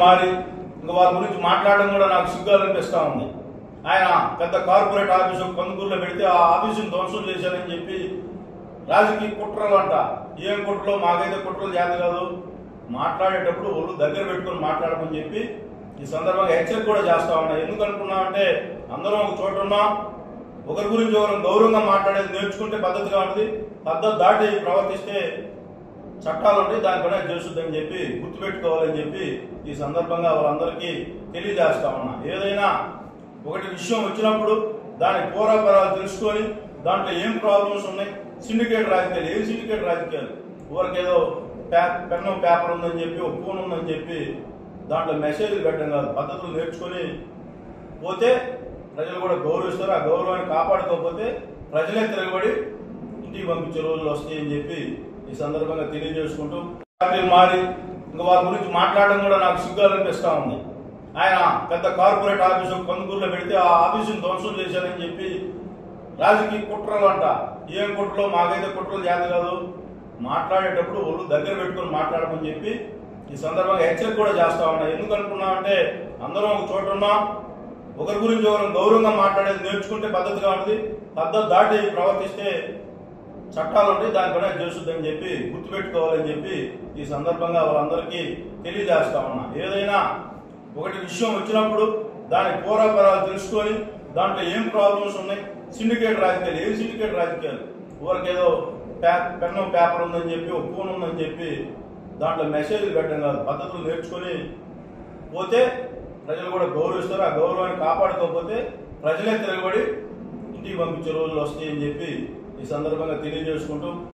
మారి ఇంకా వారి గురించి మాట్లాడడం కూడా నాకు సిగ్గుగా అనిపిస్తా ఉంది. ఆయన పెద్ద కార్పొరేట్ ఆఫీసు కందుకూరులో పెడితే ఆ ఆఫీసును ధ్వంసం చేశారని చెప్పి రాజకీయ కుట్రలు అంట. ఏం కుట్రలో మాకైతే కుట్రలు చేత కాదు, మాట్లాడేటప్పుడు ఒళ్ళు దగ్గర పెట్టుకుని మాట్లాడమని చెప్పి ఈ సందర్భంగా హెచ్చరిక కూడా చేస్తా ఉన్నా. ఎందుకు అనుకున్నామంటే అందరం ఒక చోట ఉన్నాం, ఒకరి గురించి ఒకరు గౌరవంగా మాట్లాడేది నేర్చుకుంటే పద్ధతిగా ఉంటుంది. పద్ధతి దాటి ప్రవర్తిస్తే చట్టాలు ఉంటాయి, దానిపైన చేస్తుందని చెప్పి గుర్తుపెట్టుకోవాలని చెప్పి ఈ సందర్భంగా వాళ్ళందరికీ తెలియజేస్తా ఉన్నా. ఏదైనా ఒకటి విషయం వచ్చినప్పుడు దాని పూర్వపరాలు తెలుసుకొని దాంట్లో ఏం ప్రాబ్లమ్స్ ఉన్నాయి, సిండికేట్ రాజకీయాలు, ఏం సిండికేట్ రాజకీయాలు, ఊరికేదో పెన్ను పేపర్ ఉందని చెప్పి ఒక ఫోన్ ఉందని చెప్పి దాంట్లో మెసేజ్లు పెట్టడం కాదు. పద్ధతులు నేర్చుకొని పోతే ప్రజలు కూడా గౌరవిస్తారు. ఆ గౌరవాన్ని కాపాడుకోకపోతే ప్రజలే తిరగబడి ఇంటికి పంపించే రోజులు వస్తాయని చెప్పి ఈ సందర్భంగా తెలియజేసుకుంటూ మారి ఇంకా వారి గురించి మాట్లాడడం కూడా నాకు సిగ్గుగా అనిపిస్తా ఉంది. ఆయన పెద్ద కార్పొరేట్ ఆఫీసు కందుకూరులో పెడితే ఆ ఆఫీసును ధ్వంసం చేశారని చెప్పి రాజకీయ కుట్రలు అంట. ఏం కుట్రలో మాకైతే కుట్రలు చేత కాదు, మాట్లాడేటప్పుడు ఒళ్ళు దగ్గర పెట్టుకుని మాట్లాడమని చెప్పి ఈ సందర్భంగా హెచ్చరిక కూడా చేస్తా ఉన్నా. ఎందుకు అనుకున్నామంటే అందరం ఒక చోట ఉన్నాం, ఒకరి గురించి ఒకరు గౌరవంగా మాట్లాడేది నేర్చుకుంటే పద్ధతిగా ఉంటుంది. పద్ధతి దాటి ప్రవర్తిస్తే చట్టాలు ఉంటాయి, దానిపైన చేస్తుందని చెప్పి గుర్తుపెట్టుకోవాలని చెప్పి ఈ సందర్భంగా వాళ్ళందరికీ తెలియజేస్తా ఉన్నా. ఏదైనా ఒకటి విషయం వచ్చినప్పుడు దాని పూర్వపరాలు తెలుసుకొని దాంట్లో ఏం ప్రాబ్లమ్స్ ఉన్నాయి, సిండికేట్ రాజకీయాలు, ఏం సిండికేట్ రాజకీయాలు, ఊరికేదో పెన్ను పేపర్ ఉందని చెప్పి ఒక ఫోన్ ఉందని చెప్పి దాంట్లో మెసేజ్లు పెట్టడం కాదు. పద్ధతులు నేర్చుకొని పోతే ప్రజలు కూడా గౌరవిస్తారు. ఆ గౌరవాన్ని కాపాడుకోకపోతే ప్రజలే తిరగబడి ఇంటికి పంపించే రోజులు వస్తాయని చెప్పి ఈ సందర్భంగా తెలియజేసుకుంటూ